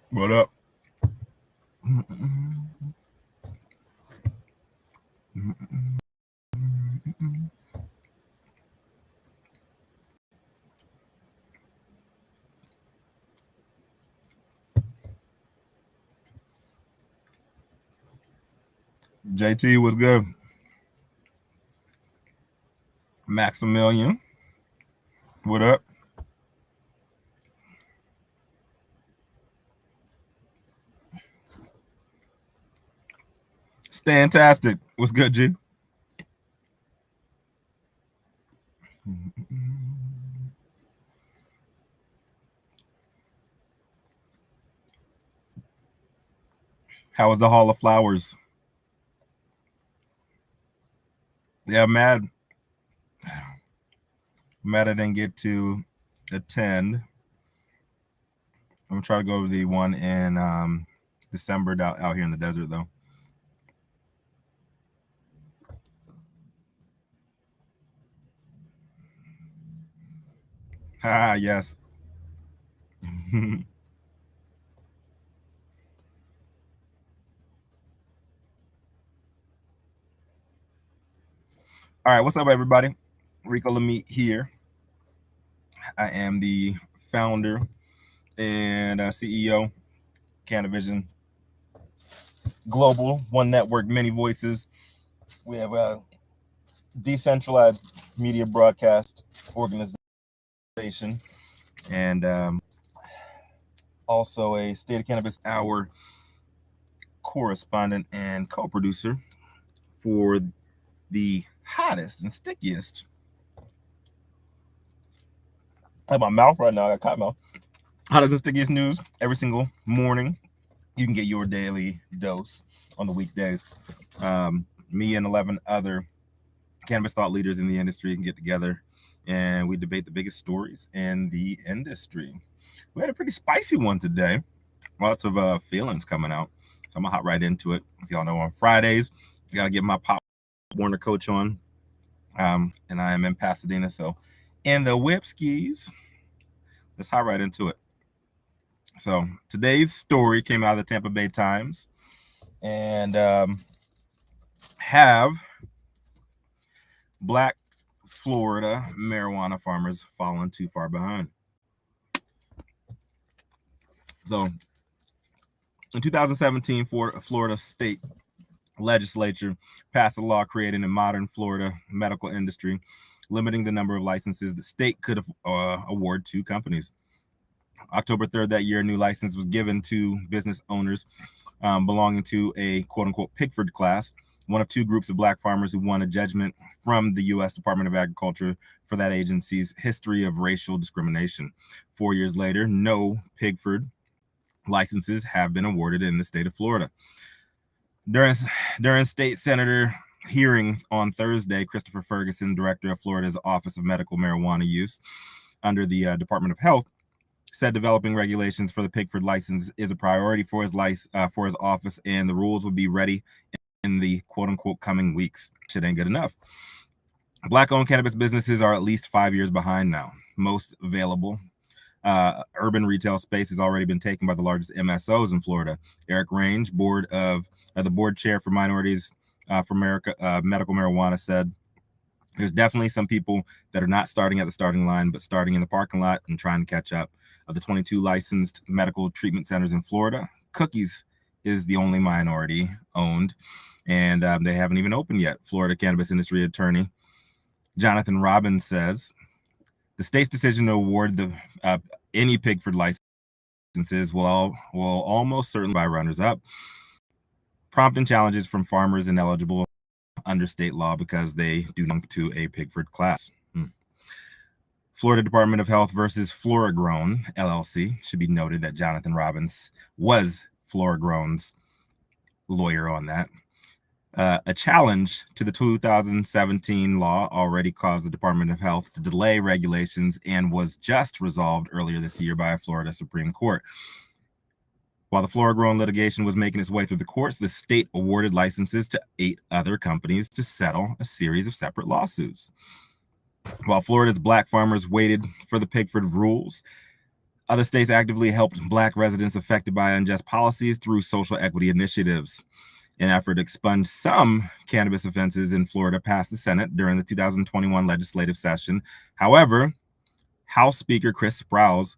What up? JT was good. Maximilian, what up? Stantastic. What's good, G? How was the Hall of Flowers? Yeah, mad I didn't get to attend. I'm gonna try to go to the one in December out here in the desert, though. Ah, yes. All right, what's up, everybody? Rico Lamite here. I am the founder and CEO, Cannabis Global, One Network, Many Voices. We have a decentralized media broadcast organization and also a State of Cannabis Hour correspondent and co-producer for the hottest and stickiest. I have my mouth right now. I got cotton mouth. Hottest and stickiest news every single morning. You can get your daily dose on the weekdays. Me and 11 other cannabis thought leaders in the industry can get together and we debate the biggest stories in the industry. We had a pretty spicy one today. Lots of feelings coming out. So I'm gonna hop right into it. As y'all know, on Fridays, I gotta get my Pop Warner coach on. And I am in Pasadena. So in the Whipskis, let's hop right into it. So today's story came out of the Tampa Bay Times and have Black Florida marijuana farmers fallen too far behind. So in 2017, Florida state legislature passed a law creating a modern Florida medical industry, limiting the number of licenses the state could award to companies. October 3rd that year, a new license was given to business owners belonging to a quote-unquote Pickford class, one of two groups of Black farmers who won a judgment from the U.S. Department of Agriculture for that agency's history of racial discrimination. 4 years later, no Pickford licenses have been awarded in the state of Florida. During state senator hearing on Thursday, Christopher Ferguson, director of Florida's Office of Medical Marijuana Use under the Department of Health, said developing regulations for the Pickford license is a priority for his office, and the rules will be ready in the quote-unquote coming weeks. Shit ain't good enough. Black-owned cannabis businesses are at least 5 years behind now. Most available urban retail space has already been taken by the largest MSOs in Florida. Eric Range, the board chair for Minorities for America Medical Marijuana, said there's definitely some people that are not starting at the starting line, but starting in the parking lot and trying to catch up. Of the 22 licensed medical treatment centers in Florida, Cookies is the only minority owned, and they haven't even opened yet. Florida cannabis industry attorney Jonathan Robbins says the state's decision to award any Pickford licenses will almost certainly by runners up, prompting challenges from farmers ineligible under state law because they do belong to a Pickford class. Florida Department of Health versus Floragrown LLC. Should be noted that Jonathan Robbins was Floragrown's lawyer on that. A challenge to the 2017 law already caused the Department of Health to delay regulations and was just resolved earlier this year by a Florida Supreme Court. While the Floragrown litigation was making its way through the courts, the state awarded licenses to 8 other companies to settle a series of separate lawsuits. While Florida's Black farmers waited for the Pickford rules, Other states actively helped Black residents affected by unjust policies through social equity initiatives. An effort to expunge some cannabis offenses in Florida passed the Senate during the 2021 legislative session. However, House Speaker Chris Sprowls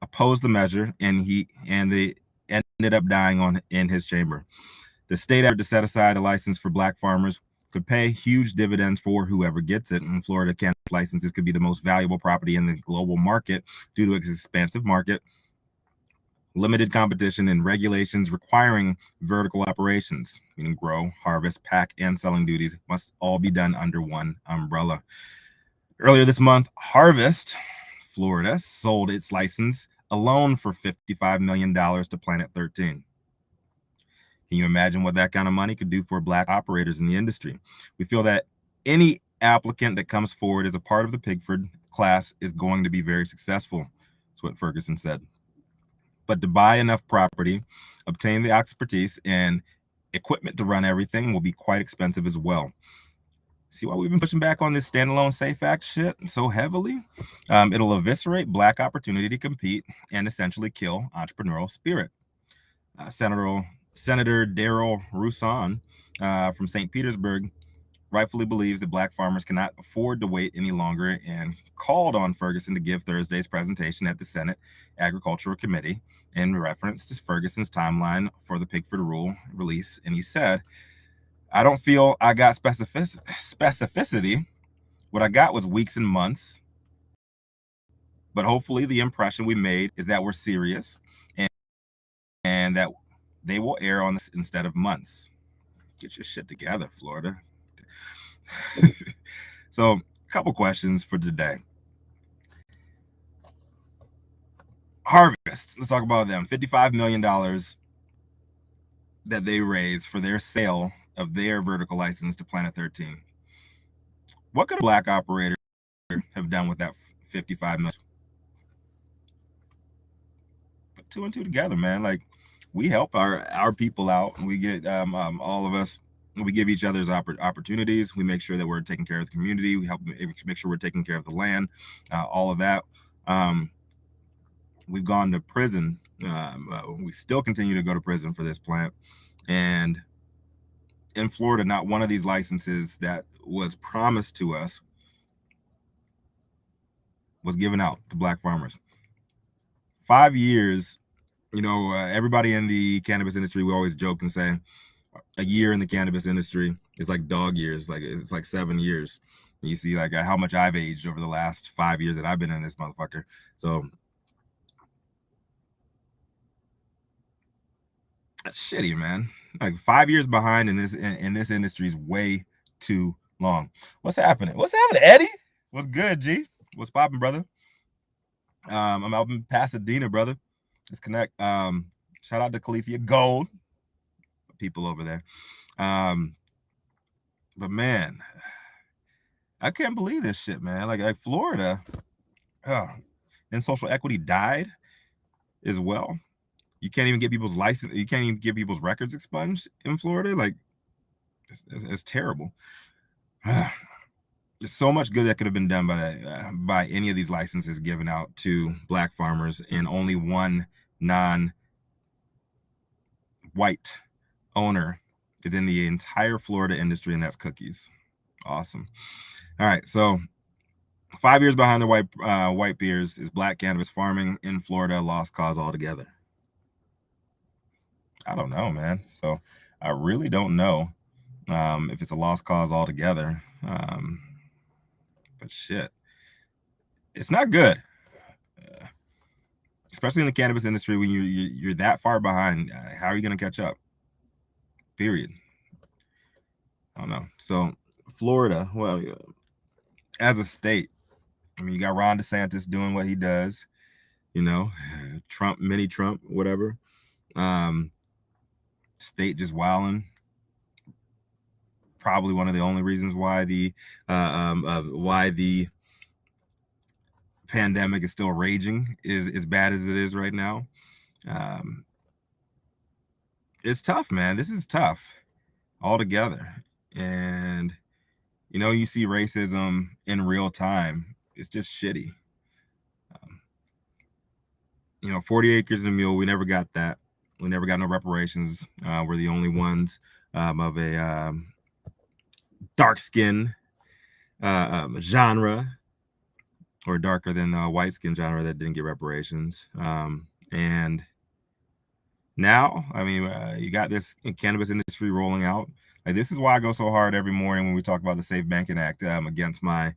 opposed the measure, and they ended up dying in his chamber. The state effort to set aside a license for Black farmers could pay huge dividends for whoever gets it. And Florida cannabis licenses could be the most valuable property in the global market due to its expansive market, limited competition, and regulations requiring vertical operations, meaning grow, harvest, pack, and selling duties must all be done under one umbrella. Earlier this month, Harvest Florida sold its license alone for $55 million to Planet 13. Can you imagine what that kind of money could do for Black operators in the industry? We feel that any applicant that comes forward as a part of the Pigford class is going to be very successful. That's what Ferguson said. But to buy enough property, obtain the expertise, and equipment to run everything will be quite expensive as well. See why we've been pushing back on this standalone SAFE Act shit so heavily? It'll eviscerate Black opportunity to compete and essentially kill entrepreneurial spirit. Senator Darrell Roussan from St. Petersburg rightfully believes that Black farmers cannot afford to wait any longer and called on Ferguson to give Thursday's presentation at the Senate Agricultural Committee in reference to Ferguson's timeline for the Pigford rule release. And he said, "I don't feel I got specificity. What I got was weeks and months. But hopefully the impression we made is that we're serious and that they will err on this instead of months." Get your shit together, Florida. So, a couple questions for today. Harvest, let's talk about them. $55 million that they raised for their sale of their vertical license to Planet 13. What could a Black operator have done with that $55 million? Put two and two together, man. Like, we help our people out, and we get all of us. We give each other's opportunities. We make sure that we're taking care of the community. We help make sure we're taking care of the land, all of that. We've gone to prison. We still continue to go to prison for this plant. And in Florida, not one of these licenses that was promised to us was given out to Black farmers. 5 years, everybody in the cannabis industry, we always joke and say, a year in the cannabis industry is like dog years. Like it's like 7 years. And you see like how much I've aged over the last 5 years that I've been in this motherfucker. So that's shitty, man. Like 5 years behind in this industry is way too long. What's happening? What's happening, Eddie? What's good, G? What's popping, brother? I'm out in Pasadena, brother. Let's connect. Shout out to Califia Gold. People over there. But man, I can't believe this shit, man. Like Florida, and social equity died as well. You can't even get people's license. You can't even get people's records expunged in Florida. Like, it's terrible. There's so much good that could have been done by any of these licenses given out to Black farmers, and only one non-white owner is in the entire Florida industry, and that's cookies. Awesome. All right, so 5 years behind the white peers is Black cannabis farming in Florida a lost cause altogether? I don't know, man. So I really don't know if it's a lost cause altogether. But shit, it's not good, especially in the cannabis industry when you're that far behind. How are you going to catch up? Period. I don't know. So Florida, well, as a state, I mean, you got Ron DeSantis doing what he does, Trump, mini Trump, whatever. State just wilding. Probably one of the only reasons why the pandemic is still raging is as bad as it is right now. It's tough, man. This is tough altogether. And you see racism in real time. It's just shitty. 40 acres and a mule. We never got that. We never got no reparations. We're the only ones of a dark skin genre, or darker than the white skin genre, that didn't get reparations. And now, you got this cannabis industry rolling out. Like, this is why I go so hard every morning when we talk about the Safe Banking Act against my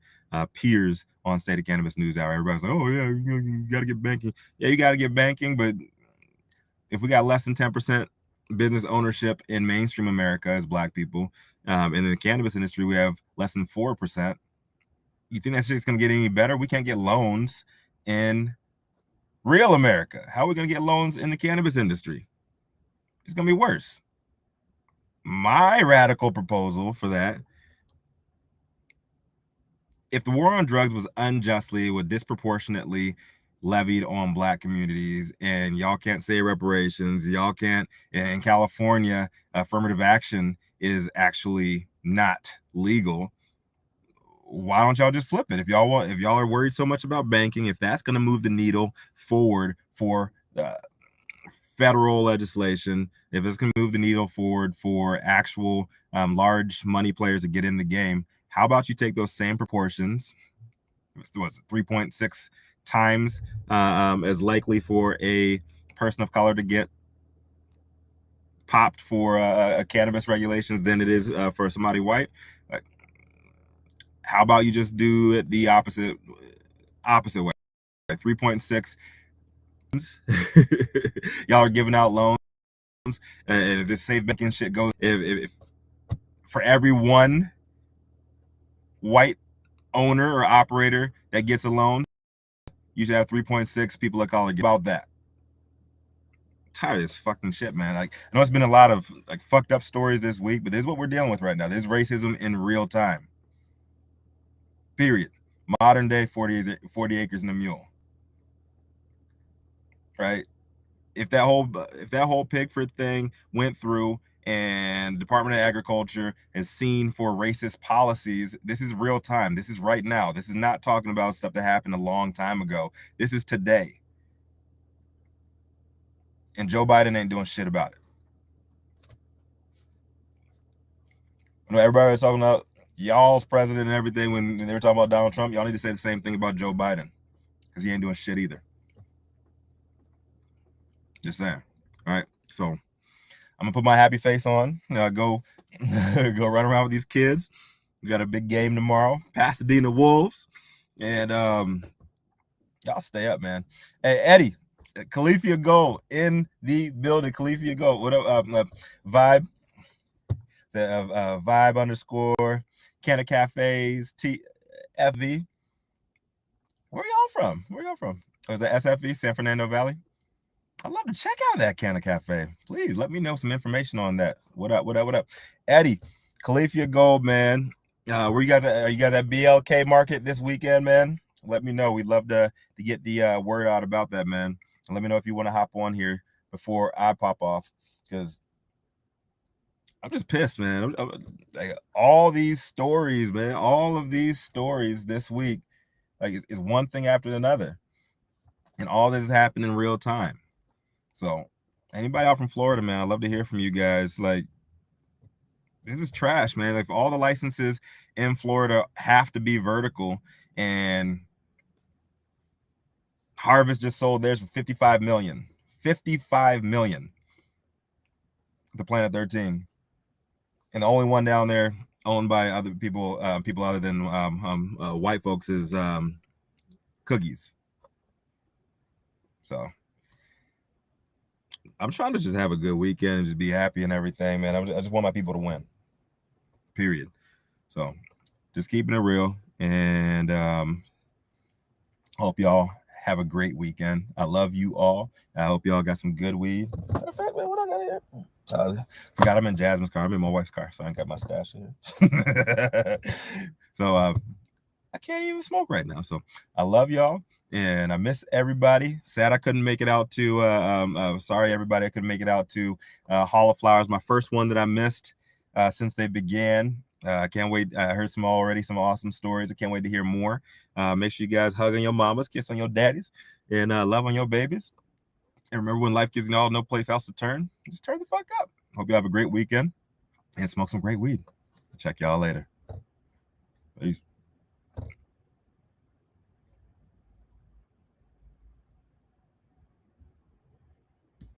peers on State of Cannabis NewsHour. Everybody's like, oh yeah, you got to get banking. Yeah, you got to get banking, but if we got less than 10% business ownership in mainstream America as Black people, and in the cannabis industry we have less than 4%, you think that's just going to get any better? We can't get loans in real America. How are we going to get loans in the cannabis industry? It's going to be worse. My radical proposal for that: if the war on drugs was unjustly, would disproportionately levied on Black communities, and y'all can't say reparations, y'all can't, in California, affirmative action is actually not legal, why don't y'all just flip it? If y'all are worried so much about banking, if that's going to move the needle forward for federal legislation, if it's going to move the needle forward for actual large money players to get in the game, how about you take those same proportions? What's it, 3.6 times as likely for a person of color to get popped for cannabis regulations than it is for somebody white? Like, how about you just do it the opposite way? 3.6 y'all are giving out loans, and if this safe banking shit goes, if for every one white owner or operator that gets a loan, you should have 3.6 people of color. About that. I'm tired of this fucking shit, man. Like, I know it's been a lot of like fucked up stories this week, but this is what we're dealing with right now. This is racism in real time. Period. Modern day 40 acres and a mule. Right? If that whole Pigford thing went through and Department of Agriculture has seen for racist policies, this is real time. This is right now. This is not talking about stuff that happened a long time ago. This is today. And Joe Biden ain't doing shit about it. I know everybody was talking about y'all's president and everything when they were talking about Donald Trump. Y'all need to say the same thing about Joe Biden, because he ain't doing shit either. Just saying. All right. So I'm gonna put my happy face on. Go run around with these kids. We got a big game tomorrow. Pasadena Wolves. And y'all stay up, man. Hey, Eddie, Califia Gold in the building. Califia Gold. What up? Vibe. Vibe _ Canna Cafes TFV. Where y'all from? Oh, is that SFV, San Fernando Valley? I'd love to check out that Canna Cafe. Please let me know some information on that. What up? Eddie, Califia Gold, man. Where you guys at? Are you guys at BLK Market this weekend, man? Let me know. We'd love to get the word out about that, man. And let me know if you want to hop on here before I pop off, because I'm just pissed, man. Like, all these stories, man. All of these stories this week, like, it's one thing after another, and all this is happening in real time. So, anybody out from Florida, man, I'd love to hear from you guys. Like, this is trash, man. Like, all the licenses in Florida have to be vertical, and Harvest just sold theirs for $55 million. $55 million to Planet 13. And the only one down there owned by other people, people other than white folks, is Cookies. So I'm trying to just have a good weekend and just be happy and everything, man. I just want my people to win. Period. So just keeping it real, and hope y'all have a great weekend. I love you all. I hope y'all got some good weed. Matter of fact, man, what I got here? Forgot I'm in Jasmine's car. I'm in my wife's car, so I ain't got my stash here. So I can't even smoke right now. So I love y'all, and I miss everybody. Sad I couldn't make it out to sorry everybody I couldn't make it out to Hall of Flowers, my first one that I missed since they began. I can't wait. I heard some awesome stories. I can't wait to hear more. Make sure you guys hug on your mamas, kiss on your daddies, and love on your babies. And remember, when life gives you all no place else to turn, just turn the fuck up. Hope you have a great weekend and smoke some great weed. Check y'all later. Peace.